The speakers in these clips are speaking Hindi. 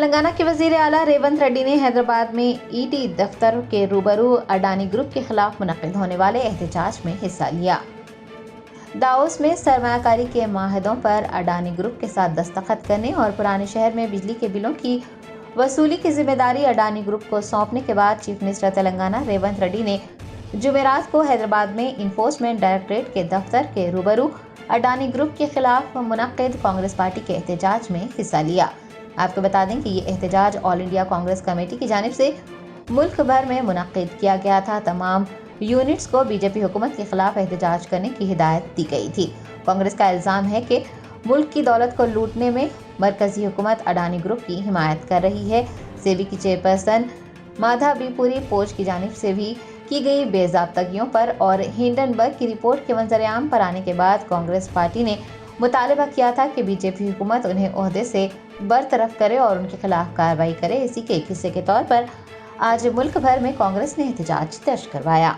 तेलंगाना के वजीर आला रेवंत रेड्डी ने हैदराबाद में ईडी दफ्तर के रूबरू अडानी ग्रुप के खिलाफ मुनक्किद होने वाले एहतजाज में हिस्सा लिया। दावोस में सरमायाकारी के माहदों पर अडानी ग्रुप के साथ दस्तखत करने और पुराने शहर में बिजली के बिलों की वसूली की जिम्मेदारी अडानी ग्रुप को सौंपने के बाद चीफ मिनिस्टर तेलंगाना रेवंत रेड्डी ने जुमेरात को हैदराबाद में इन्फोर्समेंट डायरेक्टरेट के दफ्तर के रूबरू अडानी ग्रुप के खिलाफ मुनक्किद कांग्रेस पार्टी के एहतजाज में हिस्सा लिया। आपको बता दें कि ये एहतजाज ऑल इंडिया कांग्रेस कमेटी की जानिब से मुल्क भर में मुनक्किद किया गया था। तमाम यूनिट्स को बीजेपी हुकूमत के खिलाफ एहतजाज करने की हिदायत दी गई थी। कांग्रेस का इल्ज़ाम है कि मुल्क की दौलत को लूटने में मरकजी हुकूमत अडानी ग्रुप की हिमायत कर रही है। सेबी की चेयरपर्सन माधा बीपुरी पोज की जानिब से भी की गई बेज़ाब्तगियों पर और हिंडनबर्ग की रिपोर्ट के मंजरेआम पर आने के बाद कांग्रेस पार्टी ने मुतालबा किया था कि बीजेपी हुकूमत उन्हें ओहदे से बरतरफ करे और उनके खिलाफ कार्रवाई करे। इसी के एक हिस्से के तौर पर आज मुल्क भर में कांग्रेस ने एहतजाज दर्ज करवाया।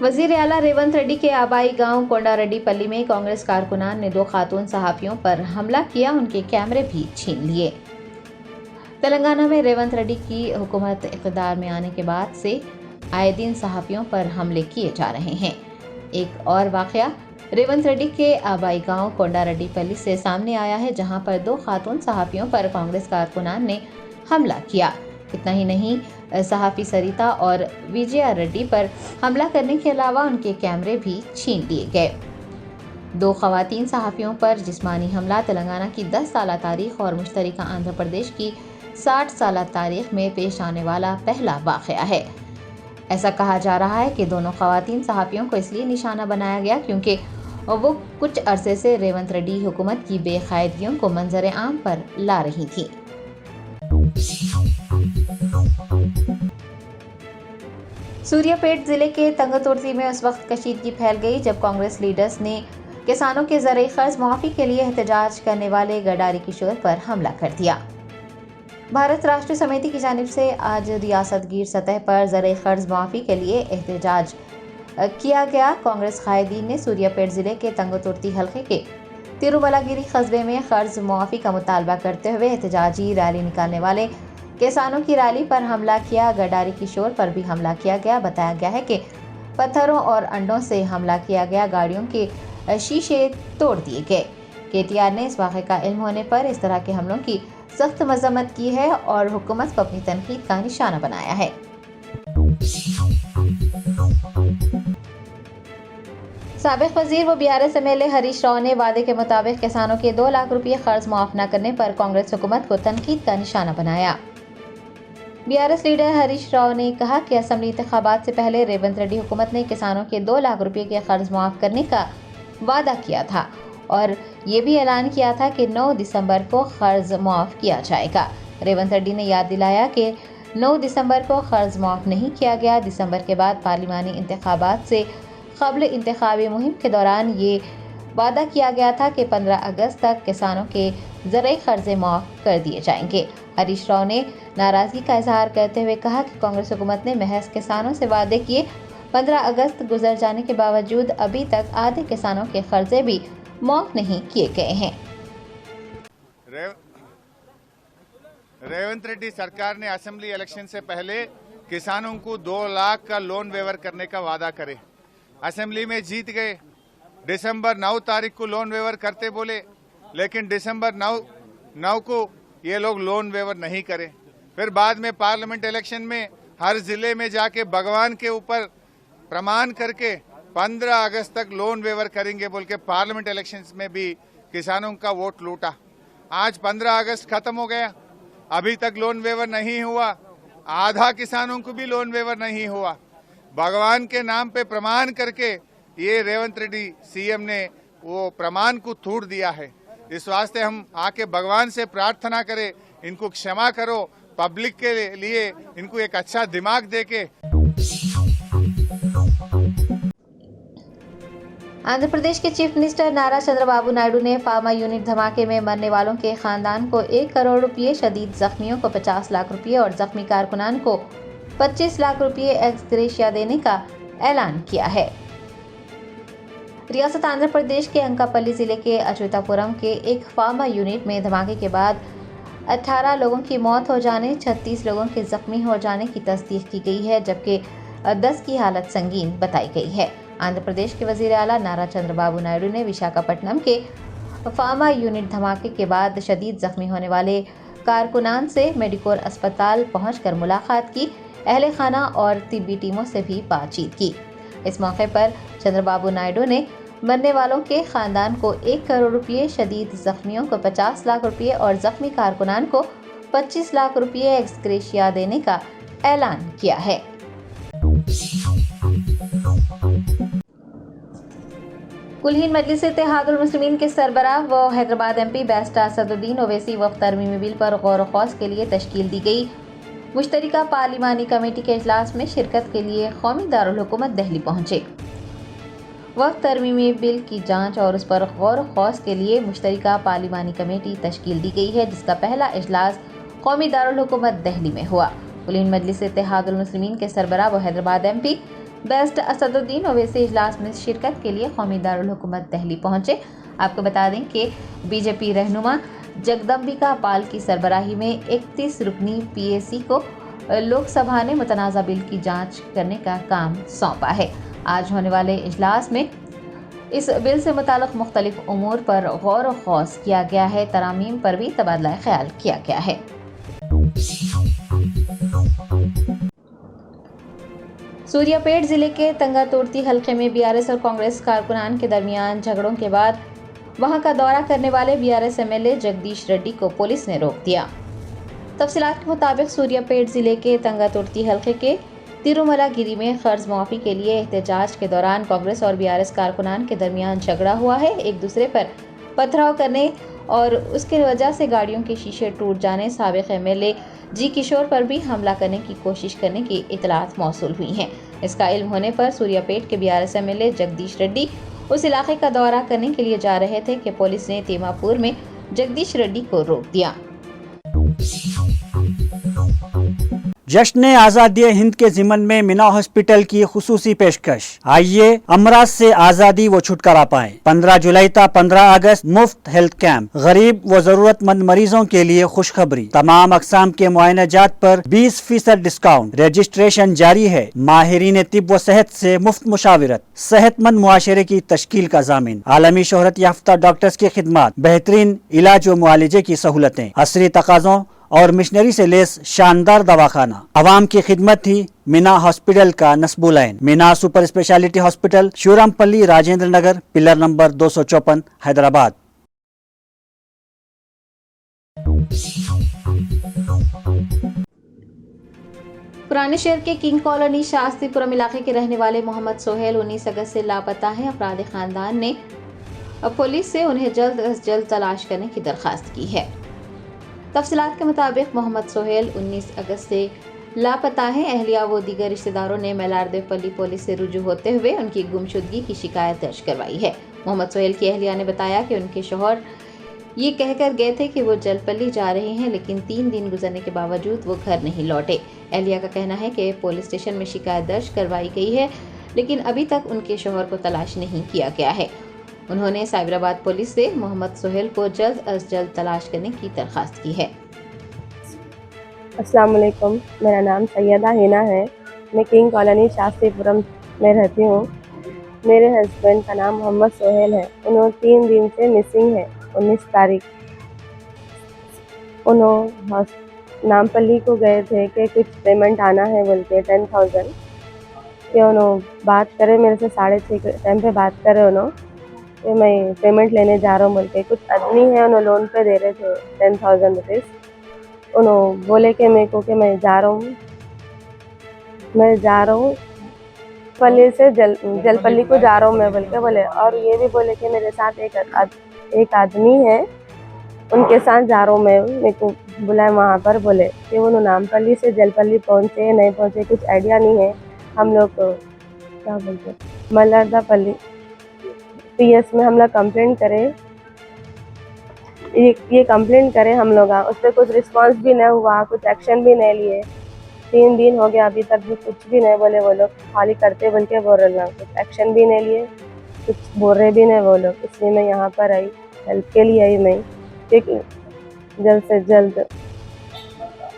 वजीर आला रेवंत रेड्डी के आबाई गांव कोंडारेड्डीपल्ली में कांग्रेस कारकुनान ने 2 खातून सहाफियों पर हमला किया, उनके कैमरे भी छीन लिए। तेलंगाना में रेवंत रेड्डी की हुकूमत इक़्तिदार में आने के बाद से आए दिन सहाफियों पर हमले किए जा रहे हैं। एक और वाक़या रेवंत रेड्डी के आबाई गांव कोंडारेड्डीपल्ली से सामने आया है, जहां पर 2 खातून सहाफियों पर कांग्रेस कारकुनान ने हमला किया। इतना ही नहीं, सहाफी सरिता और विजया रेड्डी पर हमला करने के अलावा उनके कैमरे भी छीन लिए गए। 2 खवातीन सहाफियों पर जिस्मानी हमला तेलंगाना की 10 साल तारीख और मुश्तरका आंध्र प्रदेश की 60 साल तारीख में पेश आने वाला पहला वाक़या है। ऐसा कहा जा रहा है कि दोनों खवातीन सहाफियों को इसलिए निशाना बनाया गया क्योंकि वो कुछ अरसे से रेवंत रेड्डी हुकूमत की बेकायदगियों को मंजर आम पर ला रही थी। सूर्यापेट जिले के तंगतुर्ती में उस वक्त कशीदगी फैल गई जब कांग्रेस लीडर्स ने किसानों के ज़रिए कर्ज मुआफ़ी के लिए एहतजाज करने वाले गडारी किशोर पर हमला कर दिया। भारत राष्ट्र समिति की जानिब से आज रियासतगीर सतह पर ज़रिए कर्ज मुआफ़ी के लिए एहतजाज किया गया। कांग्रेस कायदीन ने सूर्यापेट ज़िले के तंगतुर्ती हल्के के तिरुमलागिरी कस्बे में कर्ज मुआफ़ी का मुतालबा करते हुए एहतजाजी रैली निकालने वाले किसानों की रैली पर हमला किया। गडारी किशोर पर भी हमला किया गया। बताया गया है कि पत्थरों और अंडों से हमला किया गया, गाड़ियों के शीशे तोड़ दिए गए। केटीआर ने इस वाक़े का इल्म होने पर इस तरह के हमलों की सख्त मजम्मत की है और हुकूमत को अपनी तनकीद का निशाना बनाया है। साबिक़ वज़ीर व बीआरएस एमएलए हरीश राव ने वादे के मुताबिक किसानों के 2 लाख रुपये कर्ज मुआफ़ न करने पर कांग्रेस हुकूमत को तनकीद का निशाना बनाया। बीआरएस लीडर हरीश राव ने कहा कि असेंबली इंतखाबात से पहले रेवंत रेड्डी हुकूमत ने किसानों के 2 लाख रुपये के कर्ज मुआफ़ करने का वादा किया था और ये भी ऐलान किया था कि 9 दिसंबर को कर्ज मुआफ़ किया जाएगा। रेवंत रेड्डी ने याद दिलाया कि 9 दिसंबर को कर्ज मुआफ़ नहीं किया गया। दिसंबर के बाद पार्लिमानी इंतखाबात से क़ब्ल इंतखाबी मुहिम के दौरान ये वादा किया गया था कि 15 अगस्त तक किसानों के ज़रिए कर्ज़े मुआफ़ कर दिए जाएंगे। हरीश राव ने नाराज़गी का इजहार करते हुए कहा कि कांग्रेस हुकूमत ने महज किसानों से वादे किए। 15 अगस्त गुजर जाने के बावजूद अभी तक आधे किसानों के कर्ज़े भी माफ़ नहीं किए गए हैं। रेवंत रेड्डी सरकार ने असेंबली इलेक्शन से पहले किसानों को 2 लाख का लोन वेवर करने का वादा करे। असेंबली में जीत गए। दिसंबर 9 तारीख को लोन वेवर करते बोले, लेकिन दिसंबर 9 को ये लोग लोन वेवर नहीं करे। फिर बाद में पार्लियामेंट इलेक्शन में हर जिले में जाके भगवान के ऊपर प्रमाण करके 15 अगस्त तक लोन वेवर करेंगे बोल के पार्लियामेंट इलेक्शंस में भी किसानों का वोट लूटा। आज 15 अगस्त खत्म हो गया, अभी तक लोन वेवर नहीं हुआ। आधा किसानों को भी लोन वेवर नहीं हुआ। भगवान के नाम पे प्रमाण करके ये रेवंत रेड्डी सीएम ने वो प्रमाण को तोड़ दिया है। इस वास्ते हम आके भगवान से प्रार्थना करें, इनको क्षमा करो, पब्लिक के लिए इनको एक अच्छा दिमाग देके। आंध्र प्रदेश के चीफ मिनिस्टर नारा चंद्रबाबू नायडू ने फार्मा यूनिट धमाके में मरने वालों के खानदान को 1 करोड़ रुपये, शदीद जख्मियों को 50 लाख रुपये और जख्मी कारकुनान को 25 लाख रुपये एक्स ग्रेशिया देने का ऐलान किया है। रियासत आंध्र प्रदेश के अंकापल्ली जिले के अच्युतापुरम के एक फार्मा यूनिट में धमाके के बाद 18 लोगों की मौत हो जाने, 36 लोगों के जख्मी हो जाने की तस्दीक की गई है, जबकि 10 की हालत संगीन बताई गई है। आंध्र प्रदेश के वजीर आला नारा चंद्रबाबू नायडू ने विशाखापट्टनम के फार्मा यूनिट धमाके के बाद शदीद जख्मी होने वाले कारकुनान से मेडिकोर अस्पताल पहुंचकर मुलाकात की, अहले खाना और तिब्बी टीमों से भी बातचीत की। इस मौके पर चंद्रबाबू नायडू ने मरने वालों के खानदान को 1 करोड़ रुपये, शदीद जख्मियों को 50 लाख रुपये और जख्मी कारकुनान को 25 लाख रुपये एक्स ग्रेशिया देने का ऐलान किया है। कुलहीन मजलिस इत्तेहादुल मुस्लिमीन के सरबराह व हैदराबाद एमपी बैरिस्टर असदुद्दीन ओवैसी वक्त तरमीमी बिल पर गौर व खौज के लिए तश्कील दी गई मुश्तरका पार्लिमानी कमेटी के इजलास में शिरकत के लिए कौमी दारुल हुकूमत दिल्ली पहुंचे। वक्त तरमीमी बिल की जांच और उस पर गौर व खौज के लिए मुश्तरका पार्लिमानी कमेटी तश्कील दी गई है, जिसका पहला इजलास कौमी दारुल हुकूमत दिल्ली में हुआ। कुलहीन मजलिस इत्तेहादुल मुस्लिमीन के सरबराह व हैदराबाद एमपी बैरिस्टर असदुद्दीन ओवैसी इजलास में शिरकत के लिए कौमी दारुल हुकूमत दिल्ली पहुंचे। आपको बता दें कि बीजेपी रहनुमा जगदम्बिका पाल की सरबराही में 31 रुकनी पीएसी को लोकसभा ने मुतनाज़ा बिल की जांच करने का काम सौंपा है। आज होने वाले इजलास में इस बिल से मुताल्लिक़ मुख्तलिफ उमूर पर गौर व खौज किया गया है। तरामीम पर भी तबादला ख्याल किया गया है। सूर्यापेट जिले के तंगातुर्ती हल्के में बीआरएस और कांग्रेस कारकुनान के दरमियान झगड़ों के बाद वहां का दौरा करने वाले बीआरएस एमएलए जगदीश रेड्डी को पुलिस ने रोक दिया। तफसीलात के मुताबिक सूर्यापेट जिले के तंगातुर्ती हल्के के तिरुमलागिरी में कर्ज मुआफ़ी के लिए एहतजाज के दौरान कांग्रेस और बीआरएस कारकुनान के दरमियान झगड़ा हुआ है। एक दूसरे पर पथराव करने और उसके वजह से गाड़ियों के शीशे टूट जाने, साबिक एमएलए जी किशोर पर भी हमला करने की कोशिश करने की इतलात मौसूल हुई हैं। इसका इल्म होने पर सूर्यापेट के बीआरएस एमएलए जगदीश रेड्डी उस इलाके का दौरा करने के लिए जा रहे थे कि पुलिस ने तीमापुर में जगदीश रेड्डी को रोक दिया। जश्न आज़ादी हिंद के ज़िमन में मीना हॉस्पिटल की खुसूसी पेशकश। आइए अमराज से आज़ादी व छुटकारा पाएं। 15 जुलाई था 15 अगस्त मुफ्त हेल्थ कैंप। गरीब व जरूरतमंद मरीजों के लिए खुशखबरी। तमाम अकसाम के मुआयनाजात पर 20% डिस्काउंट। रजिस्ट्रेशन जारी है। माहिरीन तिब व सेहत से मुफ्त मुशावरत। सेहतमंद मुआशरे की तश्कील का जामिन। आलमी शोहरत याफ्ता डॉक्टर्स की खिदमत। बेहतरीन इलाज व मुआलजे की सहूलतें। असरी तकाज़ों और मिशनरी से लेस शानदार दवाखाना। आवाम की खिदमत थी मीना हॉस्पिटल का नस्बुलैन। Meena super speciality hospital, Shivarampalli, Rajendra Nagar, pillar number 254, Hyderabad. पुराने शहर के किंग कॉलोनी शास्त्रीपुरम इलाके के रहने वाले मोहम्मद सोहेल 19 अगस्त से लापता है। अपराधी खानदान ने पुलिस से उन्हें जल्द अज जल्द तलाश करने की दरख्वास्त की है। तफसीलात के मुताबिक मोहम्मद सोहेल 19 अगस्त से लापता है। अहलिया व दीगर रिश्तेदारों ने मेलारदेवपल्ली पुलिस से रुजू होते हुए उनकी गुमशुदगी की शिकायत दर्ज करवाई है। मोहम्मद सोहेल की अहलिया ने बताया कि उनके शौहर ये कहकर गए थे कि वो जलपल्ली जा रहे हैं, लेकिन 3 दिन गुजरने के बावजूद वो घर नहीं लौटे। अहलिया का कहना है कि पुलिस स्टेशन में शिकायत दर्ज करवाई गई है, लेकिन अभी तक उनके शौहर को तलाश नहीं किया गया है। उन्होंने साइबराबाद पुलिस से मोहम्मद सोहेल को जल्द अज जल्द तलाश करने की दरख्वास्त की है। अस्सलाम वालेकुम, मेरा नाम सैयदा हिना है। मैं किंग कॉलोनी शास्त्रीपुरम में रहती हूँ। मेरे हस्बैंड का नाम मोहम्मद सोहेल है। उन्होंने 3 दिन से मिसिंग है। 19 तारीख उन्होंने नामपल्ली को गए थे कि कुछ पेमेंट आना है बोल के 10,000 कि उन्होंने बात करे मेरे से 6:30 के टाइम पे बात करे उन्होंने कि मैं पेमेंट लेने जा रहा हूँ बोल के। कुछ आदमी है उन्होंने लोन पे दे रहे थे 10,000 रुपीज़। उन्होंने बोले कि मेरे को कि मैं जा रहा हूँ पल्ली से जलपल्ली को जा रहा हूँ मैं बोल के बोले। और ये भी बोले कि मेरे साथ एक आदमी है, उनके साथ जा रहा हूँ मैं। मेरे को बुलाए वहाँ पर बोले कि वो नामपल्ली से जलपल्ली पहुँचे नहीं पहुँचे कुछ आइडिया नहीं है। हम लोग क्या बोलते मल्लारदापल्ली पीएस में हम लोग कंप्लेंट करें, ये कंप्लेंट करें हम लोग। उस पर कुछ रिस्पांस भी नहीं हुआ, कुछ एक्शन भी नहीं लिए। 3 दिन हो गया, अभी तक भी कुछ भी नहीं बोले वो लोग। खाली करते बोल के बोल रहे, कुछ एक्शन भी नहीं लिए। कुछ बोल रहे भी नहीं वो लोग, इसलिए मैं यहाँ पर आई, हेल्प के लिए आई मैं, कि जल्द से जल्द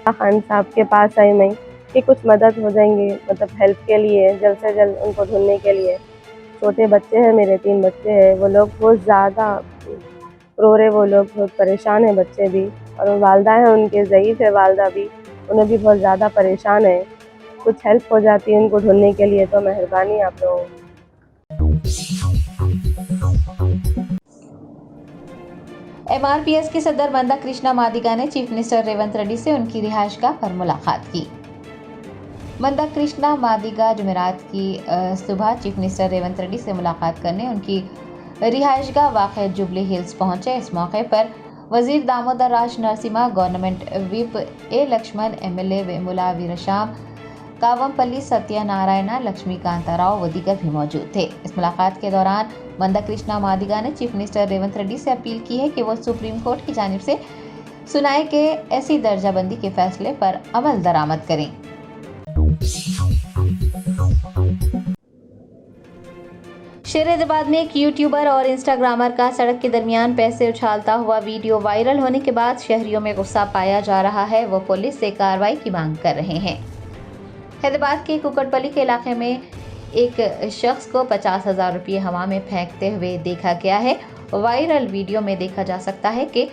खान साहब के पास आई मैं कि कुछ मदद हो जाएंगी, मतलब हेल्प के लिए, जल्द से जल्द उनको ढूंढने के लिए। छोटे बच्चे हैं, मेरे 3 बच्चे हैं, वो लोग बहुत ज़्यादा रो रहे, वो लोग बहुत परेशान है, बच्चे भी, और वालदा है उनके, ज़ईफ़ है वालदा भी, उन्हें भी बहुत ज़्यादा परेशान है। कुछ हेल्प हो जाती है उनको ढूंढने के लिए तो मेहरबानी आप लोगों की। MRPS के सदर मंदा कृष्णा मादिगा ने चीफ मिनिस्टर रेवंत रेड्डी से उनकी रिहाइशगाह पर मुलाकात की। मंदा कृष्णा मादिगा जुमेरात की सुबह चीफ मिनिस्टर रेवंत रेड्डी से मुलाकात करने उनकी रिहाइशगाह वाक़ जुबली हिल्स पहुंचे। इस मौके पर वजीर दामोदर राज नरसिम्हा, गवर्नमेंट विप ए लक्ष्मण, MLA वेमुला वीरशाम, कावमपल्ली सत्यनारायण, लक्ष्मीकांताराव व दीगर भी मौजूद थे। इस मुलाकात के दौरान मंदा कृष्णा मादिगा ने चीफ मिनिस्टर रेवंत रेड्डी से अपील की है कि वो सुप्रीम कोर्ट की जानिब से सुनाए गए ऐसी दर्जाबंदी के फैसले पर अमल दरामद करें। शेर हैदराबाद में एक यूट्यूबर और इंस्टाग्रामर का सड़क के दरमियान पैसे उछालता हुआ वीडियो वायरल होने के बाद शहरियों में गुस्सा पाया जा रहा है। वो पुलिस से कार्रवाई की मांग कर रहे हैं। हैदराबाद के कुकटपल्ली के इलाके में एक शख्स को 50,000 रुपये हवा में फेंकते हुए देखा गया है। वायरल वीडियो में देखा जा सकता है कि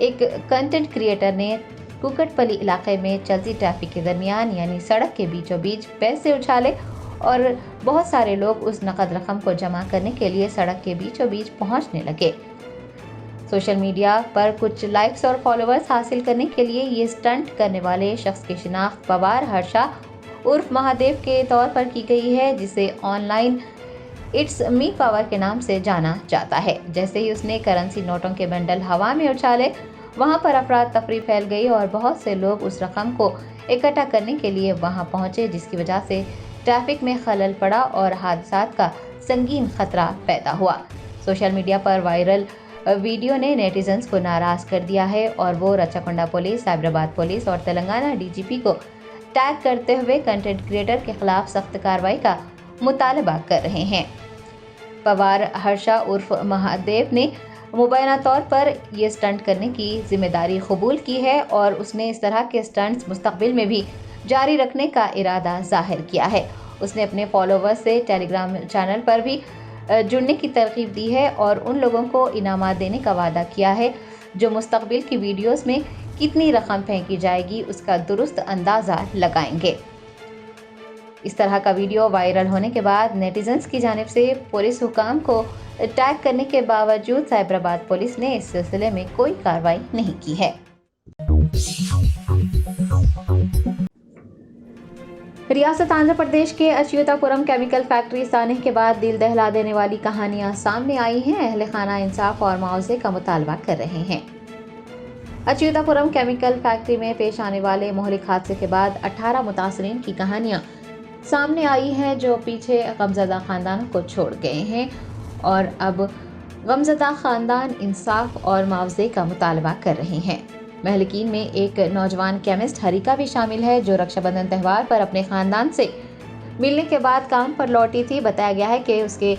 एक कंटेंट क्रिएटर ने कुकटपल्ली इलाके में चलती ट्रैफिक के दरमियान यानी सड़क के बीचों बीच पैसे उछाले और बहुत सारे लोग उस नकद रकम को जमा करने के लिए सड़क के बीचों बीच पहुंचने लगे। सोशल मीडिया पर कुछ लाइक्स और फॉलोअर्स हासिल करने के लिए ये स्टंट करने वाले शख्स की शिनाख्त पवार हर्षा उर्फ महादेव के तौर पर की गई है, जिसे ऑनलाइन इट्स मी पावर के नाम से जाना जाता है। जैसे ही उसने करेंसी नोटों के बंडल हवा में उछाले, वहां पर अफरा तफरी फैल गई और बहुत से लोग उस रकम को इकट्ठा करने के लिए वहां पहुंचे, जिसकी वजह से ट्रैफिक में खलल पड़ा और हादसात का संगीन खतरा पैदा हुआ। सोशल मीडिया पर वायरल वीडियो ने नेटिजन्स को नाराज कर दिया है और वो रचाकोंडा पुलिस, साइबराबाद पुलिस और तेलंगाना DGP को टैग करते हुए कंटेंट क्रिएटर के खिलाफ सख्त कार्रवाई का मुतालबा कर रहे हैं। पवार हर्षा उर्फ महादेव ने मुबैना तौर पर ये स्टंट करने की जिम्मेदारी कबूल की है और उसने इस तरह के स्टंट्स मुस्तकबिल में भी जारी रखने का इरादा जाहिर किया है। उसने अपने फॉलोवर्स से टेलीग्राम चैनल पर भी जुड़ने की तरकीब दी है और उन लोगों को इनामात देने का वादा किया है जो मुस्तकबिल की वीडियोस में कितनी रकम फेंकी जाएगी उसका दुरुस्त अंदाज़ा लगाएंगे। इस तरह का वीडियो वायरल होने के बाद नेटिजन्स की जानिब से पुलिस हुकाम को टैग करने के बावजूद साइबराबाद पुलिस ने इस सिलसिले में कोई कार्रवाई नहीं की है। रियासत आंध्र प्रदेश के अच्युतापुरम केमिकल फैक्ट्री सानह के बाद दिल दहला देने वाली कहानियां सामने आई हैं। अहले खाना इंसाफ और मुआवजे का मुतालबा कर रहे हैं। अच्युतापुरम केमिकल फैक्ट्री में पेश आने वाले मोहलिक हादसे के बाद 18 मुतासरीन की कहानियां सामने आई हैं जो पीछे गमज़दा खानदानों को छोड़ गए हैं और अब गमज़दा खानदान इंसाफ और मुआवजे का मुतालबा कर रहे हैं। महलिकीन में एक नौजवान केमिस्ट हरिका भी शामिल है जो रक्षाबंधन त्यौहार पर अपने खानदान से मिलने के बाद काम पर लौटी थी। बताया गया है कि उसके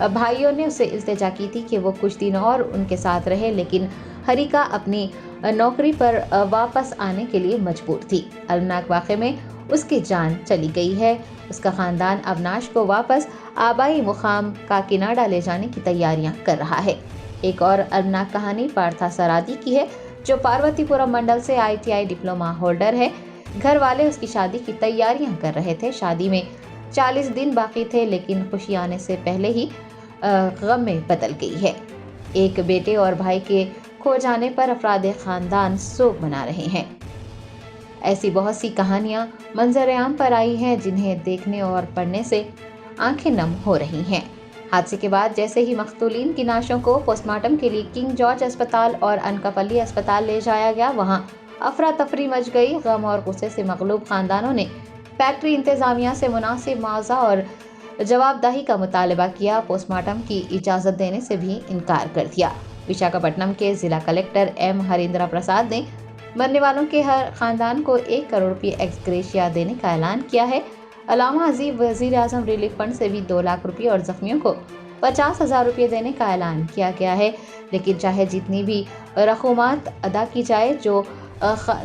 भाइयों ने उससे इल्तिजा की थी कि वो कुछ दिन और उनके साथ रहे, लेकिन हरिका अपनी नौकरी पर वापस आने के लिए मजबूर थी। अलमनाक वाक़े में उसकी जान चली गई है। उसका ख़ानदान अवनाश को वापस आबाई मुकाम काकीनाडा ले जाने की तैयारियां कर रहा है। एक और अलमनाक कहानी पार्था सरादी की है जो पार्वतीपुरम मंडल से ITI डिप्लोमा होल्डर है। घर वाले उसकी शादी की तैयारियां कर रहे थे। शादी में 40 दिन बाकी थे, लेकिन खुशी आने से पहले ही गम में बदल गई है। एक बेटे और भाई के खो जाने पर अफराद ख़ानदान शोक मना रहे हैं। ऐसी बहुत सी कहानियां मंजर आम पर आई हैं जिन्हें देखने और पढ़ने से आंखें नम हो रही हैं। हादसे के बाद जैसे ही मख्तूलीन की नाशों को पोस्टमार्टम के लिए किंग जॉर्ज अस्पताल और अनकापल्ली अस्पताल ले जाया गया, वहां अफरा तफरी मच गई। गम और गुस्से से मगलूब खानदानों ने फैक्ट्री इंतजामिया से मुनासिब मुआवजा और जवाबदाही का मुतालबा किया। पोस्टमार्टम की इजाज़त देने से भी इनकार कर दिया। विशाखापट्टनम के जिला कलेक्टर M हरिंद्रा प्रसाद ने मरने वालों के हर खानदान को 1 करोड़ रुपये एक्स ग्रेशिया देने का ऐलान किया है। अलामा अजीब वज़ीर आज़म रिलीफ फंड से भी 2 लाख रुपये और जख्मियों को 50,000 रुपये देने का ऐलान किया गया है। लेकिन चाहे जितनी भी रकूमात अदा की जाए, जो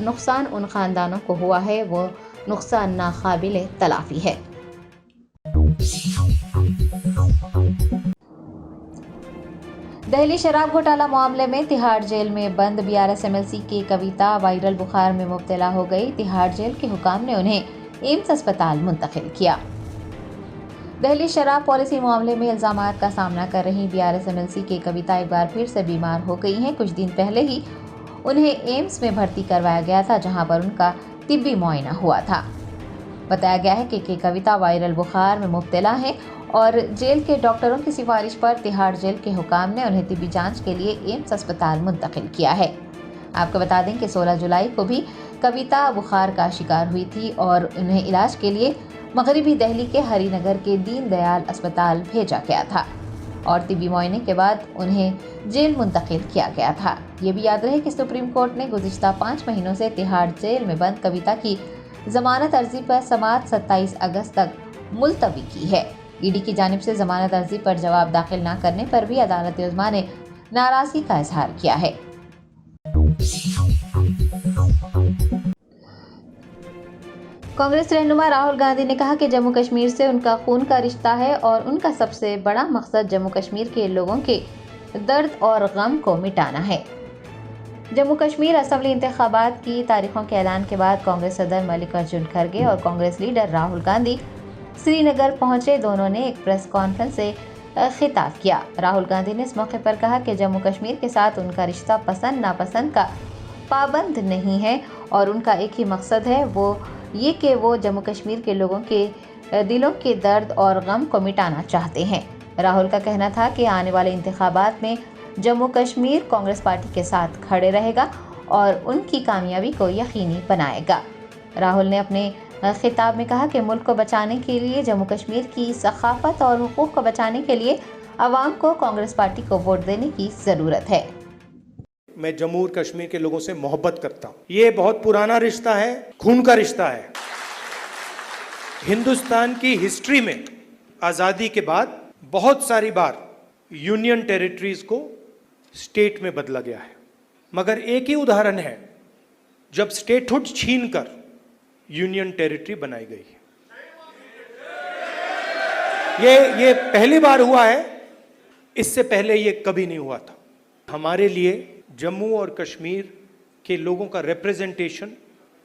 नुकसान उन खानदानों को हुआ है वो नुकसान नाकाबिल तलाफी है। दिल्ली शराब घोटाला मामले में तिहाड़ जेल में बंद बीआरएस एमएलसी की कविता वायरल बुखार में मुब्तला हो गई। तिहाड़ जेल के हुकाम ने उन्हें एम्स अस्पताल मुंतकिल किया। दिल्ली शराब पॉलिसी मामले में इल्जामात का सामना कर रही बीआरएस एमएलसी की कविता एक बार फिर से बीमार हो गई हैं। कुछ दिन पहले ही उन्हें एम्स में भर्ती करवाया गया था, जहां पर उनका तिब्बी मुआयना हुआ था। बताया गया है कि कविता वायरल बुखार में मुब्तला है और जेल के डॉक्टरों की सिफारिश पर तिहाड़ जेल के हुकाम ने उन्हें तिब्बी जांच के लिए एम्स अस्पताल मुंतकिल किया है। आपको बता दें कि 16 जुलाई को भी कविता बुखार का शिकार हुई थी और उन्हें इलाज के लिए मगरिबी दिल्ली के हरिनगर के दीन दयाल अस्पताल भेजा गया था और तिब्बी मुआयने के बाद उन्हें जेल मुंतकिल किया गया था। ये भी याद रहे कि सुप्रीम कोर्ट ने गुज़िश्ता 5 महीनों से तिहाड़ जेल में बंद कविता की जमानत अर्जी पर समाअत 27 अगस्त तक मुलतवी की है। ईडी की जानिब से जमानत अर्जी पर जवाब दाखिल न करने पर भी अदालत उज़्मा ने नाराजगी का इजहार किया है। कांग्रेस रहनुमा राहुल गांधी ने कहा कि जम्मू कश्मीर से उनका खून का रिश्ता है और उनका सबसे बड़ा मकसद जम्मू कश्मीर के लोगों के दर्द और गम को मिटाना है। जम्मू कश्मीर असेंबली इंतखाबात की तारीखों के ऐलान के बाद कांग्रेस सदर मल्लिकार्जुन खड़गे और कांग्रेस लीडर राहुल गांधी श्रीनगर पहुंचे। दोनों ने एक प्रेस कॉन्फ्रेंस से खिताब किया। राहुल गांधी ने इस मौके पर कहा कि जम्मू कश्मीर के साथ उनका रिश्ता पसंद नापसंद का पाबंद नहीं है और उनका एक ही मकसद है, वो ये कि वो जम्मू कश्मीर के लोगों के दिलों के दर्द और गम को मिटाना चाहते हैं। राहुल का कहना था कि आने वाले इंतखाबात में जम्मू कश्मीर कांग्रेस पार्टी के साथ खड़े रहेगा और उनकी कामयाबी को यकीनी बनाएगा। राहुल ने अपने खिताब में कहा कि मुल्क को बचाने के लिए, जम्मू कश्मीर की सखाफत और हुकूक को बचाने के लिए अवाम को कांग्रेस पार्टी को वोट देने की ज़रूरत है। मैं जम्मू और कश्मीर के लोगों से मोहब्बत करता हूँ। ये बहुत पुराना रिश्ता है, खून का रिश्ता है। हिंदुस्तान की हिस्ट्री में आज़ादी के बाद बहुत सारी बार यूनियन टेरिटरीज को स्टेट में बदला गया है, मगर एक ही उदाहरण है जब स्टेटहुड छीनकर यूनियन टेरिटरी बनाई गई है। ये पहली बार हुआ है, इससे पहले ये कभी नहीं हुआ था। हमारे लिए जम्मू और कश्मीर के लोगों का रिप्रेजेंटेशन,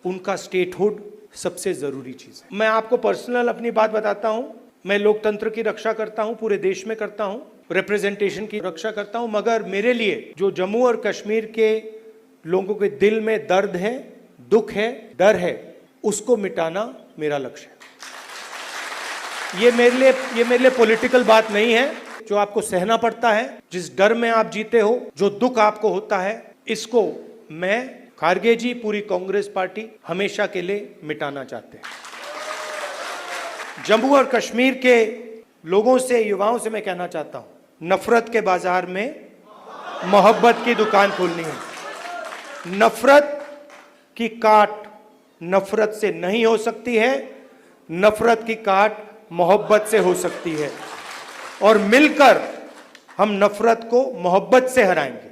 उनका स्टेटहुड सबसे जरूरी चीज है। मैं आपको पर्सनल अपनी बात बताता हूं, मैं लोकतंत्र की रक्षा करता हूं, पूरे देश में करता हूं, रिप्रेजेंटेशन की रक्षा करता हूं, मगर मेरे लिए जो जम्मू और कश्मीर के लोगों के दिल में दर्द है, दुख है, डर है, उसको मिटाना मेरा लक्ष्य है। ये मेरे लिए पॉलिटिकल बात नहीं है। जो आपको सहना पड़ता है, जिस डर में आप जीते हो, जो दुख आपको होता है, इसको मैं, खारगे जी, पूरी कांग्रेस पार्टी हमेशा के लिए मिटाना चाहते हैं। जम्मू और कश्मीर के लोगों से, युवाओं से मैं कहना चाहता हूं, नफरत के बाजार में मोहब्बत की दुकान खोलनी है। नफरत की काट नफरत से नहीं हो सकती है, नफरत की काट मोहब्बत से हो सकती है और मिलकर हम नफरत को मोहब्बत से हराएंगे।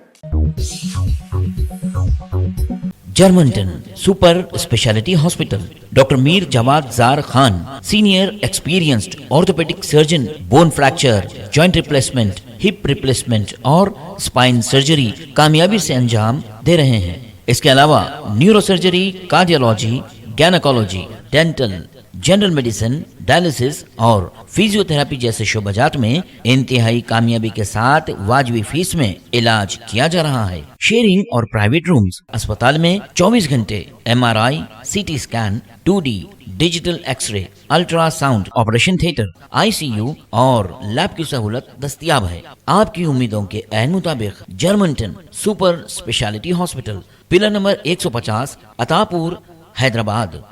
Germantown super speciality hospital, doctor Mir Jawad Zar Khan, senior experienced orthopaedic surgeon, bone fracture, joint replacement, hip replacement और स्पाइन सर्जरी कामयाबी से अंजाम दे रहे हैं। इसके अलावा neuro surgery, cardiology, gynaecology, dental, general medicine, dialysis और फिजियोथेरेपी जैसे शोबाजात में इंतहाई कामयाबी के साथ वाजिबी फीस में इलाज किया जा रहा है। शेयरिंग और प्राइवेट रूम्स, अस्पताल में 24 घंटे MRI, CT scan, 2D digital x-ray, ultrasound, operation theatre, ICU और लैब की सहूलत दस्तयाब है। आपकी उम्मीदों के ऐन मुताबिक Germanten super speciality hospital, pillar number 150, Attapur, Hyderabad.